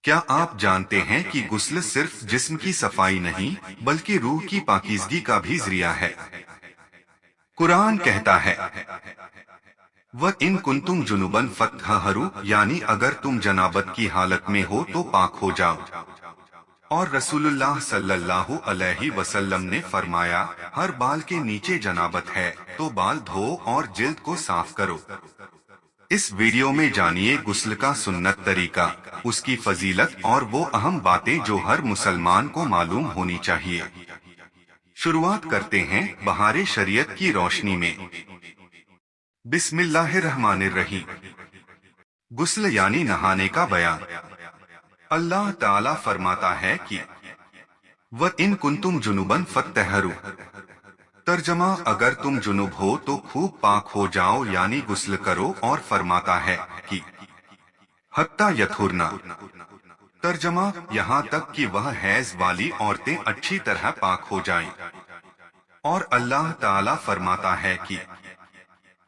کیا آپ جانتے ہیں کہ غسل صرف جسم کی صفائی نہیں بلکہ روح کی پاکیزگی کا بھی ذریعہ ہے؟ قرآن کہتا ہے وَإِن كُنتُمْ جُنُبًا فَاطَّهَّرُوا، یعنی اگر تم جنابت کی حالت میں ہو تو پاک ہو جاؤ۔ اور رسول اللہ صلی اللہ علیہ وسلم نے فرمایا ہر بال کے نیچے جنابت ہے تو بال دھو اور جلد کو صاف کرو۔ اس ویڈیو میں جانیے غسل کا سنت طریقہ، اس کی فضیلت اور وہ اہم باتیں جو ہر مسلمان کو معلوم ہونی چاہیے۔ شروعات کرتے ہیں بہار شریعت کی روشنی میں۔ بسم اللہ الرحمن الرحیم۔ غسل یعنی نہانے کا بیان۔ اللہ تعالیٰ فرماتا ہے کہ وَإِن كُنتُمْ جُنُبًا فَاطَّهَّرُوا، ترجمہ اگر تم جنوب ہو تو خوب پاک ہو جاؤ یعنی غسل کرو، اور فرماتا ہے کہ حتیٰ یطہرنا، ترجمہ یہاں تک کہ وہ حیض والی عورتیں اچھی طرح پاک ہو جائیں۔ اور اللہ تعالیٰ فرماتا ہے کہ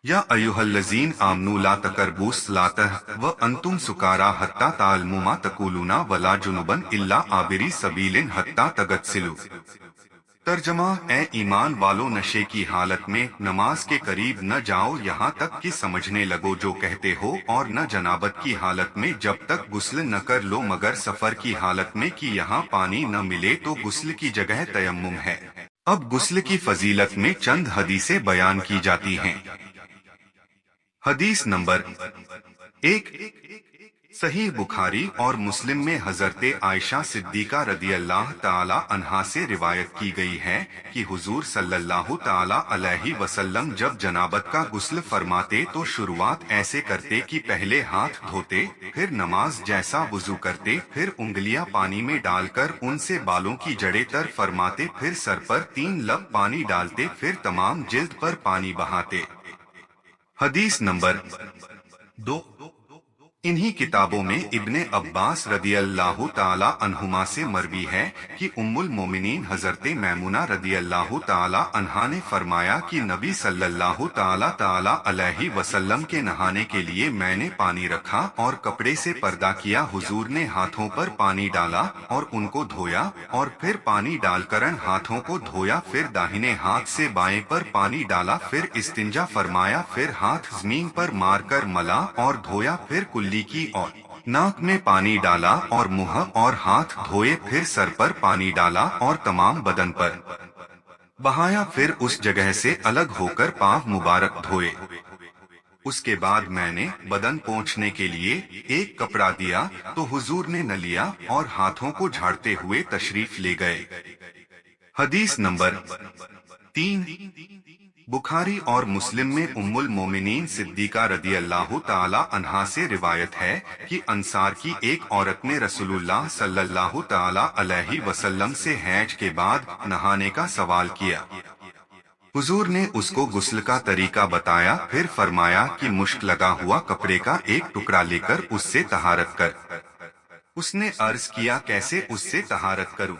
یا ایھا الذین آمنوا لا تقربوا الصلاۃ وانتم سکارى حتى تعلموا ما تقولون ولا جنبا الا عابری سبیل حتى تغتسلوا، ترجمہ اے ایمان والو نشے کی حالت میں نماز کے قریب نہ جاؤ یہاں تک کہ سمجھنے لگو جو کہتے ہو، اور نہ جنابت کی حالت میں جب تک غسل نہ کر لو مگر سفر کی حالت میں کہ یہاں پانی نہ ملے تو غسل کی جگہ تیمم ہے۔ اب غسل کی فضیلت میں چند حدیثیں بیان کی جاتی ہیں۔ حدیث نمبر 1، صحیح بخاری اور مسلم میں حضرت عائشہ صدیقہ رضی اللہ تعالی عنہا سے روایت کی گئی ہے کہ حضور صلی اللہ تعالی علیہ وسلم جب جنابت کا غسل فرماتے تو شروعات ایسے کرتے کہ پہلے ہاتھ دھوتے، پھر نماز جیسا وضو کرتے، پھر انگلیاں پانی میں ڈال کر ان سے بالوں کی جڑیں تر فرماتے، پھر سر پر 3 لب پانی ڈالتے، پھر تمام جلد پر پانی بہاتے۔ حدیث نمبر 2، انہی کتابوں میں ابن عباس رضی اللہ تعالی عنہما سے مروی ہے کہ ام المومنین حضرت میمونہ رضی اللہ تعالی عنہا نے فرمایا کہ نبی صلی اللہ تعالی علیہ وسلم کے نہانے کے لیے میں نے پانی رکھا اور کپڑے سے پردہ کیا، حضور نے ہاتھوں پر پانی ڈالا اور ان کو دھویا، اور پھر پانی ڈال کر ہاتھوں کو دھویا، پھر داہنے ہاتھ سے بائیں پر پانی ڈالا، پھر استنجا فرمایا، پھر ہاتھ زمین پر مار کر ملا اور دھویا، پھر کلی کی اور ناک میں پانی ڈالا اور منہ اور ہاتھ دھوئے، پھر سر پر پانی ڈالا اور تمام بدن پر بہایا، پھر اس جگہ سے الگ ہو کر پاؤں مبارک دھوئے۔ اس کے بعد میں نے بدن پوچھنے کے لیے ایک کپڑا دیا تو حضور نے نہ لیا اور ہاتھوں کو جھاڑتے ہوئے تشریف لے گئے۔ حدیث نمبر 3، بخاری اور مسلم میں ام المومنین صدیقہ رضی اللہ تعالی عنہا سے روایت ہے کہ انصار کی ایک عورت نے رسول اللہ صلی اللہ تعالی علیہ وسلم سے حیض کے بعد نہانے کا سوال کیا۔ حضور نے اس کو غسل کا طریقہ بتایا، پھر فرمایا کہ مشک لگا ہوا کپڑے کا ایک ٹکڑا لے کر اس سے طہارت کر۔ اس نے عرض کیا کیسے اس سے طہارت کروں؟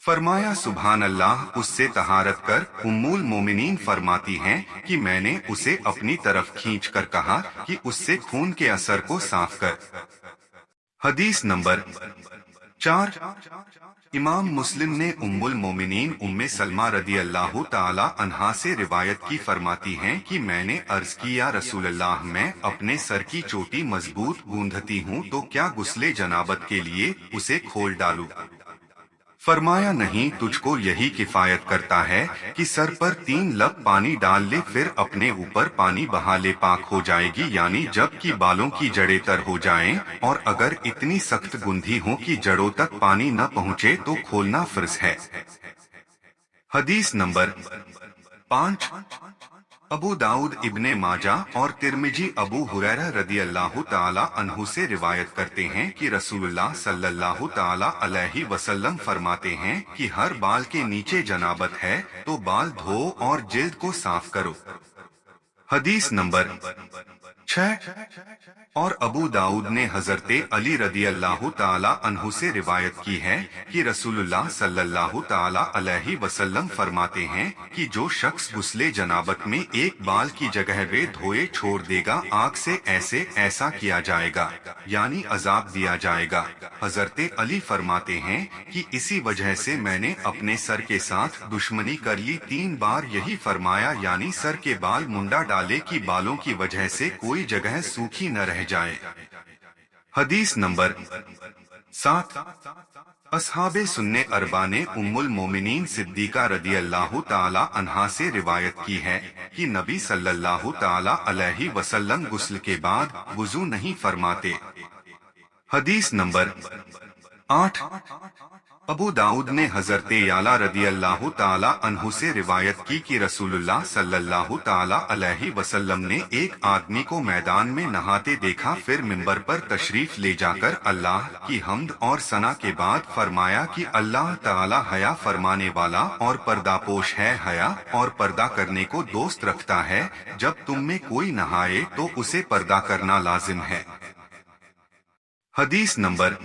فرمایا سبحان اللہ، اس سے طہارت کر۔ ام المومنین فرماتی ہیں کہ میں نے اسے اپنی طرف کھینچ کر کہا کہ اس سے خون کے اثر کو صاف کر۔ حدیث نمبر 4، امام مسلم نے ام المومنین ام سلمہ رضی اللہ تعالی عنہا سے روایت کی، فرماتی ہیں کہ میں نے عرض کی یا رسول اللہ، میں اپنے سر کی چوٹی مضبوط گوندھتی ہوں تو کیا غسل جنابت کے لیے اسے کھول ڈالوں؟ فرمایا نہیں، تجھ کو یہی کفایت کرتا ہے کہ سر پر 3 لب پانی ڈال لے، پھر اپنے اوپر پانی بہا لے، پاک ہو جائے گی، یعنی جب کہ بالوں کی جڑیں تر ہو جائیں، اور اگر اتنی سخت گندھی ہو کہ جڑوں تک پانی نہ پہنچے تو کھولنا فرض ہے۔ حدیث نمبر 5، ابو داؤد، ابن ماجہ اور ترمذی ابو ہریرہ رضی اللہ تعالی عنہ سے روایت کرتے ہیں کہ رسول اللہ صلی اللہ تعالی علیہ وسلم فرماتے ہیں کہ ہر بال کے نیچے جنابت ہے تو بال دھو اور جلد کو صاف کرو۔ حدیث نمبر 6। और अबू दाऊद ने हजरते अली रदी अल्लाह ताला अन्हु से रिवायत की है कि रसूलुल्लाह सल्लल्लाहु ताला अलैहि वसल्लम फरमाते हैं कि जो शख्स गुस्ले जनाबत में एक बाल की जगह वे धोए छोड़ देगा, आग से ऐसे ऐसा किया जाएगा, यानी अजाब दिया जाएगा। हजरते अली फरमाते हैं कि इसी वजह से मैंने अपने सर के साथ दुश्मनी कर ली। 3 बार यही फरमाया, यानी सर के बाल मुंडा डाले कि बालों की वजह से कोई जगह सूखी न रह जाए। हदीस नंबर 7। असहाबे सुन्ने अरबा ने उम्मुल मोमिनीन सिद्दीका रदी अल्लाह ताला अन्हा से रिवायत की है कि नबी सल्लल्लाहु ताला अलैहि वसल्लम गुस्ल के बाद वुजू नहीं फरमाते। हदीस नंबर 8। अबू दाऊद ने हजरते याला रदी अल्लाह ताला अन्हु से रिवायत की कि रसूलुल्लाह सल्लल्लाहु ताला अलैहि वसल्लम ने एक आदमी को मैदान में नहाते देखा, फिर मिंबर पर तशरीफ ले जाकर अल्लाह की हम्द और सना के बाद फरमाया कि अल्लाह ताला हया फरमाने वाला और पर्दापोश है। हया और पर्दा करने को दोस्त रखता है। जब तुम में कोई नहाए तो उसे पर्दा करना लाजिम है। हदीस नंबर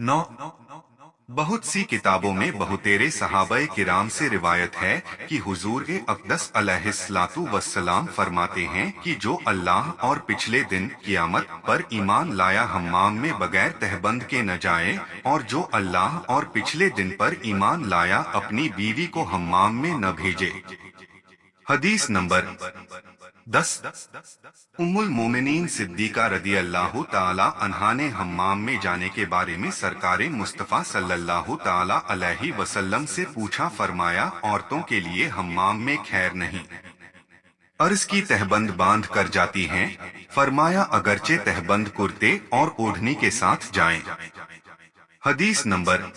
9। बहुत सी किताबों में बहुतेरे सहाबाए किराम से रिवायत है कि हुजूर अक़दस अलैहिस्सलातु वस्सलाम फरमाते हैं कि जो अल्लाह और पिछले दिन कियामत पर ईमान लाया हम्माम में बगैर तहबंद के न जाए, और जो अल्लाह और पिछले दिन पर ईमान लाया अपनी बीवी को हम्माम में न भेजे। हदीस नंबर 10। उम्मुल मोमिनीन सिद्दीका रदी अल्लाह ताला अन्हा ने हम्माम में जाने के बारे में सरकारे मुस्तफ़ा सल्लल्लाहु ताला अलैहि वसल्लम से पूछा, फरमाया औरतों के लिए हम्माम में खैर नहीं। अर्ज की तहबंद बांध कर जाती हैं। फरमाया अगरचे तहबंद कुर्ते और ओढ़नी के साथ जाएं। हदीस नंबर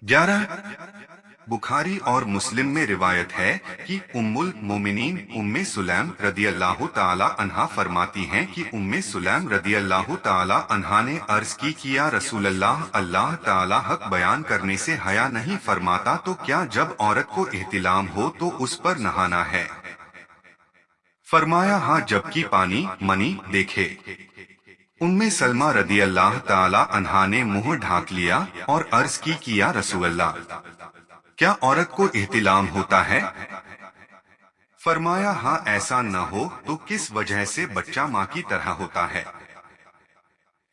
11। बुखारी और मुस्लिम में रिवायत है कि उम्मुल मोमिनीन उम्मे सुलैम रदी अल्लाह ताला अन्हा फरमाती हैं कि उम्मे सुलैम रदी अल्लाह ताला अन्हा ने अर्ज की किया रसूलल्लाह, अल्लाह ताला हक बयान करने से हया नहीं फरमाता, तो क्या जब औरत को इहतिलाम हो तो उस पर नहाना है? फरमाया हाँ, जबकि पानी मनी देखे। उम्मे सलमा रदी अल्लाह ताला अन्हा ने मुंह ढांक लिया और अर्ज की किया रसूलल्लाह, क्या औरत को इहतिलाम होता है? फरमाया हाँ, ऐसा न हो तो किस वजह से बच्चा माँ की तरह होता है।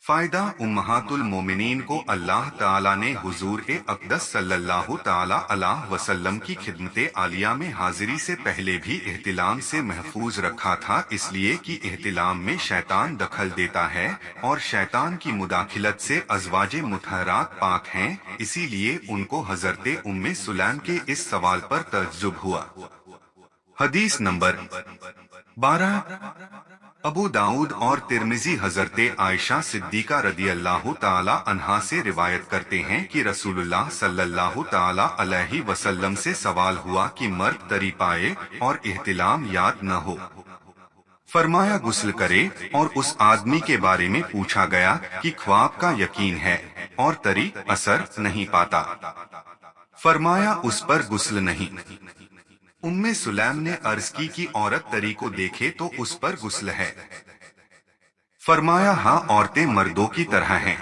फायदा उम्महातुल मोमिनीन को अल्लाह ताला ने हुजूर अक़दस सल्लल्लाहु ताला अलैहि वसल्लम की खिदमते आलिया में हाजिरी से पहले भी इहतिलाम से महफूज रखा था, इसलिए कि इहतिलाम में शैतान दखल देता है और शैतान की मुदाखिलत से अज़वाजे मुतहरात पाक हैं। इसीलिए उनको हजरते उम्मे सुलैम के इस सवाल पर तअज्जुब हुआ। हदीस नंबर 12। अबू दाऊद और तिर्मिजी हजरते आयशा सिद्दीका रदी अल्लाह ताला अन्हा से रिवायत करते हैं कि रसूलुल्लाह सल्लल्लाहु ताला अलैहि वसल्लम से सवाल हुआ कि मर्द तरी पाए और इहतिलाम याद न हो। फरमाया गुस्ल करे, और उस आदमी के बारे में पूछा गया कि ख्वाब का यकीन है और तरी असर नहीं पाता। फरमाया उस पर गुस्ल नहीं। उम्मे सुलैम ने अर्ज की कि औरत तरी को देखे तो उस पर गुस्ल है। फरमाया हाँ, औरतें मर्दों की तरह हैं।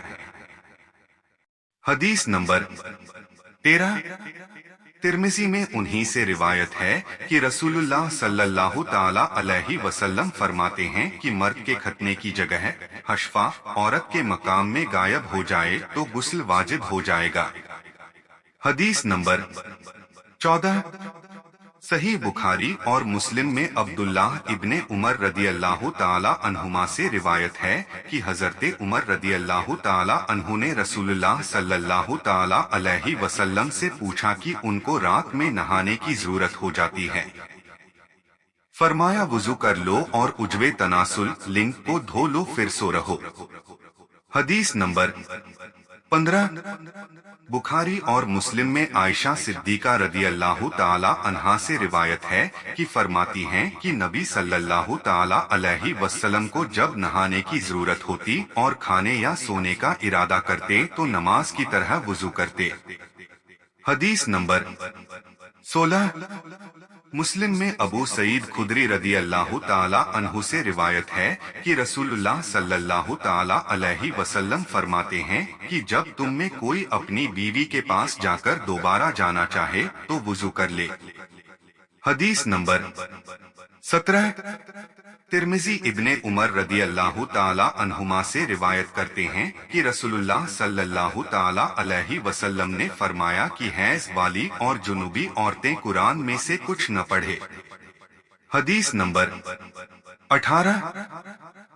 हदीस नंबर 13। तिर्मिज़ी में उन्हीं से रिवायत है कि रसूलुल्लाह सल्लल्लाहु ताला अलैहि वसल्लम फरमाते हैं कि मर्द के खतने की जगह हशफा औरत के मकाम में गायब हो जाए तो गुस्ल वाजिब हो जाएगा। हदीस नंबर 14। सही बुखारी और मुस्लिम में अब्दुल्लाह इब्ने उमर रदी अल्लाह ताला अन्हुमा से रिवायत है कि हजरते उमर रदी अल्लाह ताला अन्हु ने रसूलुल्लाह सल्लल्लाहु ताला अलैहि वसल्लम से पूछा कि उनको रात में नहाने की जरूरत हो जाती है। फरमाया वुजू कर लो और उजवे तनासुल लिंग को धो लो, फिर सो रहो। हदीस नंबर 15। बुखारी और मुस्लिम में आयशा सिद्दीका रदी अल्लाह ताला अन्हा से रिवायत है कि फरमाती हैं कि नबी सल्लल्लाहु ताला अलैहि वसल्लम को जब नहाने की जरूरत होती और खाने या सोने का इरादा करते तो नमाज की तरह वुजू करते। हदीस नंबर 16। मुस्लिम में अबू सईद खुदरी रदी अल्लाह ताला अन्हु से रिवायत है कि रसूलुल्लाह सल्लल्लाहु ताला अलैहि वसल्लम फरमाते हैं कि जब तुम में कोई अपनी बीवी के पास जाकर दोबारा जाना चाहे तो वुजू कर ले। हदीस नंबर 17। तिर्मिजी इब्ने उमर रदी अल्लाह ताला अन्हुमा से रिवायत करते हैं कि रसूलुल्लाह सल्लल्लाहु ताला अलैहि वसल्लम ने फरमाया कि हैज़ वाली और जुनूबी औरतें कुरान में से कुछ न पढ़े। हदीस नंबर 18।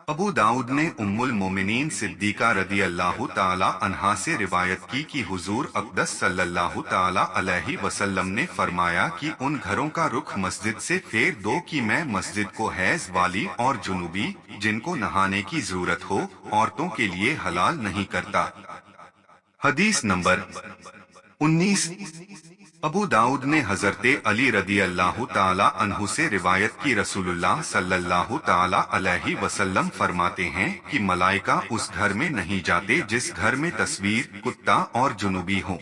अबू दाऊद ने उम्मुल मोमिनीन सिद्दीका रदी अल्लाह ताला अन्हा से रिवायत की कि हुजूर अक़दस सल्लल्लाहु ताला अलैहि वसल्लम ने फरमाया कि उन घरों का रुख मस्जिद से फेर दो कि मैं मस्जिद को हैज़ वाली और जुनूबी जिनको नहाने की जरूरत हो औरतों के लिए हलाल नहीं करता। हदीस नंबर 19। अबू दाऊद ने हजरते अली रदी अल्लाह ताला अन्हु से रिवायत की रसूलुल्लाह सल्लल्लाहु ताला अलैहि वसल्लम फरमाते हैं कि मलाइका उस घर में नहीं जाते जिस घर में तस्वीर कुत्ता और जुनूबी हो।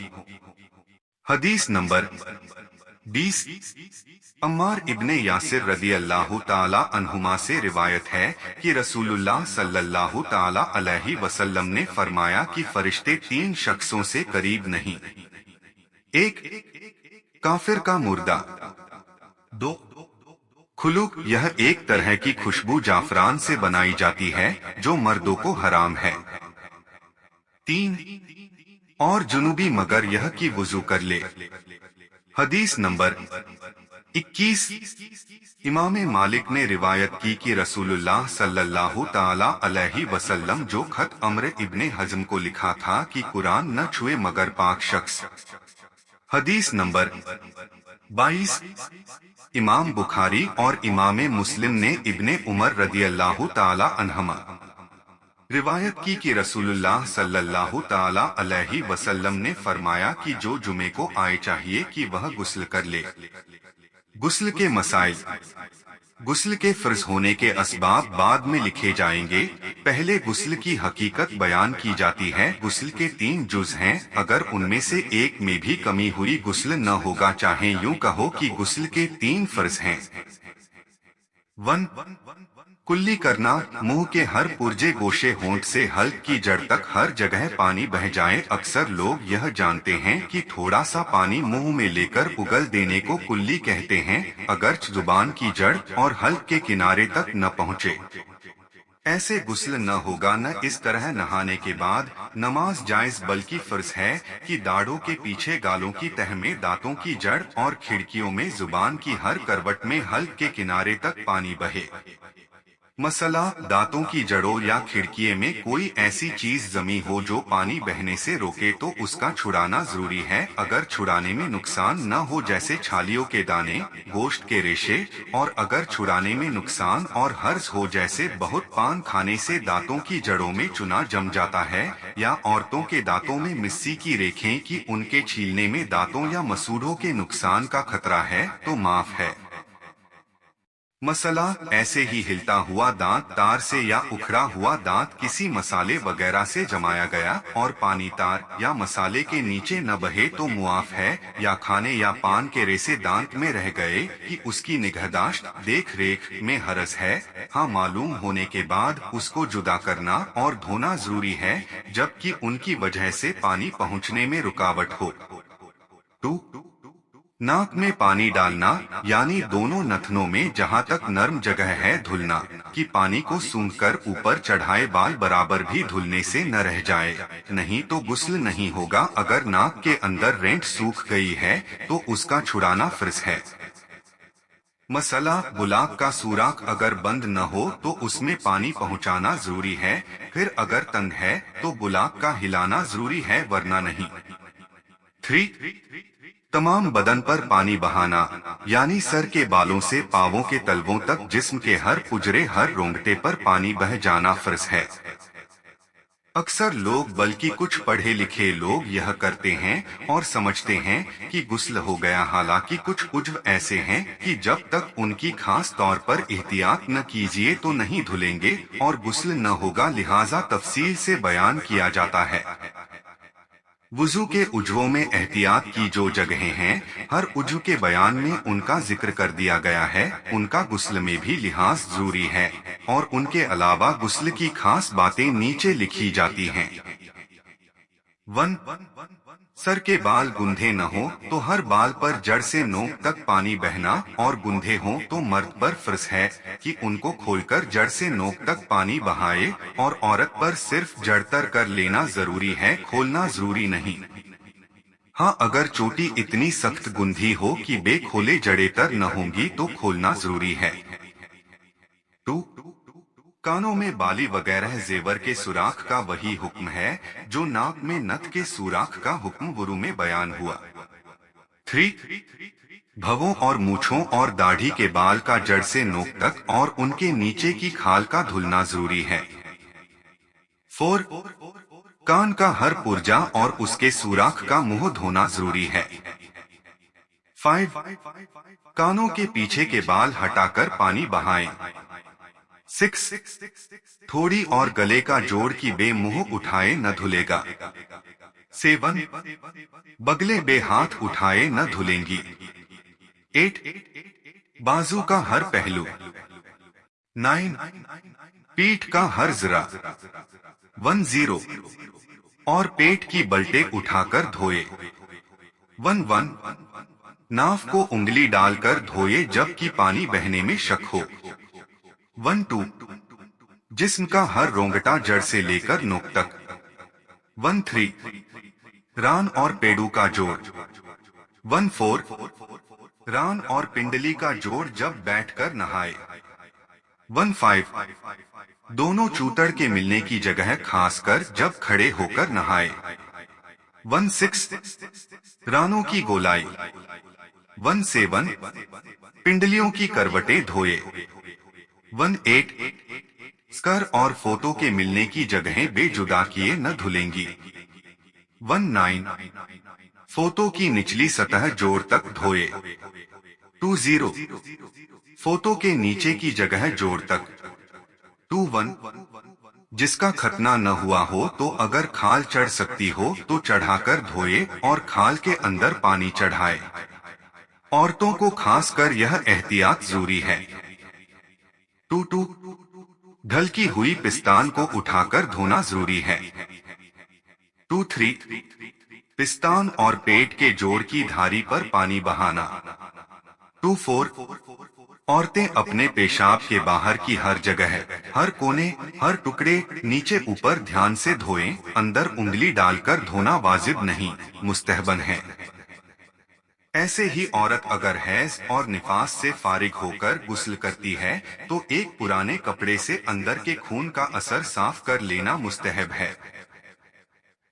हदीस नंबर 20। अम्मार इब्ने यासिर रदी अल्लाह ताला अन्हुमा से रिवायत है कि रसूलुल्लाह सल्लल्लाहु ताला अलैहि वसल्लम ने फरमाया कि फरिश्ते तीन शख्सों से करीब नहीं। एक, काफिर का मुर्दा। दो, खुलूक, यह एक तरह की खुशबू जाफरान से बनाई जाती है जो मर्दों को हराम है। तीन, और जुनूबी मगर यह कि वुजू कर ले। हदीस नंबर 21। इमाम मालिक ने रिवायत की कि रसूलुल्लाह सल्लल्लाहु ताला अलैहि वसल्लम जो खत अम्र इब्ने हज़म को लिखा था कि कुरान न छुए मगर पाक शख्स। हदीस नंबर 22। इमाम बुखारी और इमाम मुस्लिम ने इब्ने उमर रदी अल्लाह ताला अन्हुमा रिवायत की कि रसूलुल्लाह सल्लल्लाहु ताला अलैहि वसल्लम ने फरमाया कि जो जुमे को आए चाहिए कि वह गुस्ल कर ले। गुस्ल के मसाइल। गुस्ल के फर्ज होने के असबाब बाद में लिखे जाएंगे। पहले गुस्ल की हकीकत बयान की जाती है। गुस्ल के 3 जुज हैं, अगर उनमें से एक में भी कमी हुई गुस्ल न होगा। चाहे यूं कहो कि गुस्ल के 3 फर्ज हैं। 1, कुल्ली करना, मुंह के हर पुर्जे गोशे होंठ से हल्क की जड़ तक हर जगह पानी बह जाए। अक्सर लोग यह जानते हैं कि थोड़ा सा पानी मुंह में लेकर उगल देने को कुल्ली कहते हैं, अगरच जुबान की जड़ और हल्क के किनारे तक न पहुँचे। ऐसे गुस्ल न होगा। न इस तरह नहाने के बाद नमाज जायज, बल्कि फर्ज है कि दाढ़ों के पीछे, गालों की तह में, दांतों की जड़ और खिड़कियों में जुबान की हर करवट में हल्क के किनारे तक पानी बहे। मसला, दांतों की जड़ों या खिड़किए में कोई ऐसी चीज जमी हो जो पानी बहने से रोके तो उसका छुड़ाना जरूरी है। अगर छुड़ाने में नुकसान न हो, जैसे छालियों के दाने, गोश्त के रेशे, और अगर छुड़ाने में नुकसान और हर्ज हो, जैसे बहुत पान खाने से दांतों की जड़ों में चुना जम जाता है, या औरतों के दांतों में मिस्सी की रेखें कि उनके छीलने में दांतों या मसूड़ों के नुकसान का खतरा है, तो माफ है। मसला, ऐसे ही हिलता हुआ दांत तार से या उखड़ा हुआ दांत किसी मसाले वगैरह से जमाया गया और पानी तार या मसाले के नीचे न बहे तो मुआफ है। या खाने या पान के रेसे दांत में रह गए कि उसकी निगहदाश्त देख रेख में हरज है। हाँ, मालूम होने के बाद उसको जुदा करना और धोना जरूरी है, जबकि उनकी वजह से पानी पहुँचने में रुकावट हो। 2, नाक में पानी डालना, यानी दोनों नथनों में जहाँ तक नर्म जगह है धुलना, कि पानी को सूंघकर ऊपर चढ़ाए बाल बराबर भी धुलने से न रह जाए, नहीं तो गुस्ल नहीं होगा। अगर नाक के अंदर रेंट सूख गई है तो उसका छुड़ाना फर्ज है। मसला, बुलाक का सुराख अगर बंद न हो तो उसमें पानी पहुँचाना जरूरी है। फिर अगर तंग है तो बुलाक का हिलाना जरूरी है, वरना नहीं। 3, तमाम बदन पर पानी बहाना, यानी सर के बालों से पांवों के तलवों तक जिस्म के हर पुजरे, हर रोंगटे पर पानी बह जाना फर्ज है। अक्सर लोग, बल्कि कुछ पढ़े लिखे लोग यह करते हैं और समझते हैं कि गुस्ल हो गया। हालांकि कुछ उज्व ऐसे हैं कि जब तक उनकी खास तौर पर एहतियात न कीजिए तो नहीं धुलेंगे और गुस्ल न होगा, लिहाजा तफसील से बयान किया जाता है। वुजू के उज्वों में एहतियात की जो जगहें हैं, हर उज्व के बयान में उनका जिक्र कर दिया गया है। उनका गुस्ल में भी लिहाज जरूरी है और उनके अलावा गुस्ल की खास बातें नीचे लिखी जाती हैं। 1. सर के बाल गुंधे न हो तो हर बाल पर जड़ से नोक तक पानी बहना, और गुंधे हों तो मर्द पर फर्ज है कि उनको खोलकर जड़ से नोक तक पानी बहाए, और औरत पर सिर्फ जड़ तर कर लेना जरूरी है, खोलना जरूरी नहीं। हाँ, अगर चोटी इतनी सख्त गुंधी हो कि बेखोले जड़े तर न होंगी तो खोलना जरूरी है। 2. कानों में बाली वगैरह जेवर के सुराख का वही हुक्म है जो नाक में नथ के सुराख का हुक्म वुरू में बयान हुआ। 3. भवों और मूछों और दाढ़ी के बाल का जड़ से नोक तक और उनके नीचे की खाल का धुलना जरूरी है। 4. कान का हर पुर्जा और उसके सुराख का मुंह धोना जरूरी है। 5. कानों के पीछे के बाल हटाकर पानी बहाएं। 6. थोड़ी और गले का जोड़ की बेमुंह उठाए न धुलेगा। 7. बगले बे हाथ उठाए न धुलेंगी। 8. बाजू का हर पहलू। 9. पीठ का हर जरा। 10. और पेट की बल्टे उठाकर धोए। 11. नाफ को उंगली डालकर धोए जबकि पानी बहने में शक हो। 12. जिस्म का हर रोंगटा जड़ से लेकर नोक तक। 13. रान और पेड़ू का जोड़। 14. रान और पिंडली का जोड़ जब बैठकर नहाए। 15. दोनों चूतड़ के मिलने की जगह खासकर जब खड़े होकर नहाए। 16. रानों की गोलाई। 17. पिंडलियों की करवटें धोए। 18. स्कर और फोटो के मिलने की जगहें बेजुदा किए न धुलेंगी। 19. फोटो की निचली सतह जोड़ तक धोए। 20. फोटो के नीचे की जगह जोड़ तक। 21. जिसका खतना न हुआ हो तो अगर खाल चढ़ सकती हो तो चढ़ाकर धोए और खाल के अंदर पानी चढ़ाए। औरतों को खास कर यह एहतियात जरूरी है। 22. ढलकी हुई पिस्तान को उठाकर धोना जरूरी है। 23. पिस्तान और पेट के जोड़ की धारी पर पानी बहाना। 24. औरतें अपने पेशाब के बाहर की हर जगह, हर कोने, हर टुकड़े नीचे ऊपर ध्यान से धोएं। अंदर उंगली डालकर धोना वाजिब नहीं, मुस्तहबन है। ऐसे ही औरत अगर हैज और निफास से फारिग होकर गुस्ल करती है तो एक पुराने कपड़े से अंदर के खून का असर साफ कर लेना मुस्तहब है।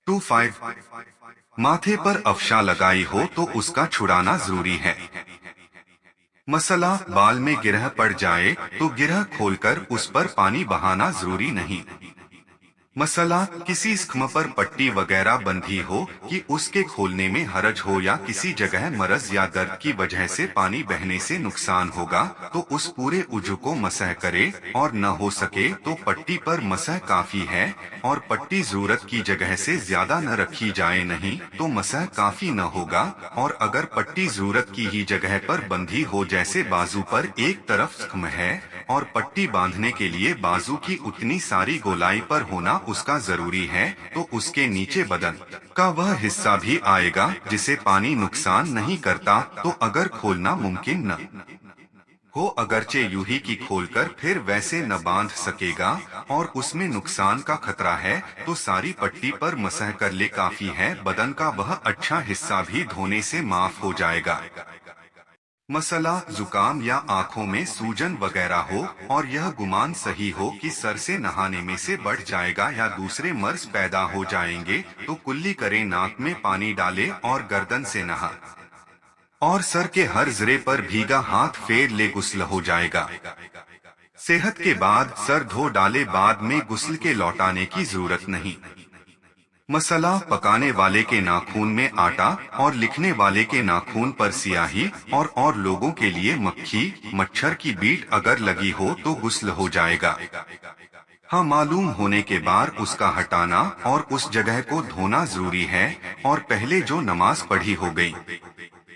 25. माथे पर अफशा लगाई हो तो उसका छुड़ाना जरूरी है। मसला, बाल में गिरह पड़ जाए तो गिरह खोलकर उस पर पानी बहाना जरूरी नहीं। मसला, किसी जख्म पर पट्टी वगैरह बंधी हो कि उसके खोलने में हरज हो या किसी जगह मरज या दर्द की वजह से पानी बहने से नुकसान होगा तो उस पूरे उज्व को मसह करे, और न हो सके तो पट्टी पर मसह काफी है, और पट्टी जरूरत की जगह से ज्यादा न रखी जाए, नहीं तो मसह काफी न होगा। और अगर पट्टी जरूरत की ही जगह पर बंधी हो, जैसे बाजू पर एक तरफ जख्म है और पट्टी बांधने के लिए बाजू की उतनी सारी गोलाई पर होना उसका जरूरी है, तो उसके नीचे बदन का वह हिस्सा भी आएगा जिसे पानी नुकसान नहीं करता। तो अगर खोलना मुमकिन न हो, अगरचे यूं ही की खोलकर फिर वैसे न बांध सकेगा और उसमें नुकसान का खतरा है, तो सारी पट्टी पर मसह कर ले काफी है। बदन का वह अच्छा हिस्सा भी धोने से माफ हो जाएगा। मसला, जुकाम या आंखों में सूजन वगैरह हो और यह गुमान सही हो कि सर से नहाने में से बढ़ जाएगा या दूसरे मर्ज पैदा हो जाएंगे, तो कुल्ली करें, नाक में पानी डाले और गर्दन से नहा और सर के हर जरे पर भीगा हाथ फेर ले, गुस्ल हो जाएगा। सेहत के बाद सर धो डाले, बाद में गुस्ल के लौटाने की जरूरत नहीं। मसला पकाने वाले के नाखून में आटा और लिखने वाले के नाखून पर स्याही और लोगों के लिए मक्खी मच्छर की बीट अगर लगी हो तो गुस्ल हो जाएगा। हाँ, मालूम होने के बाद उसका हटाना और उस जगह को धोना जरूरी है और पहले जो नमाज पढ़ी हो गई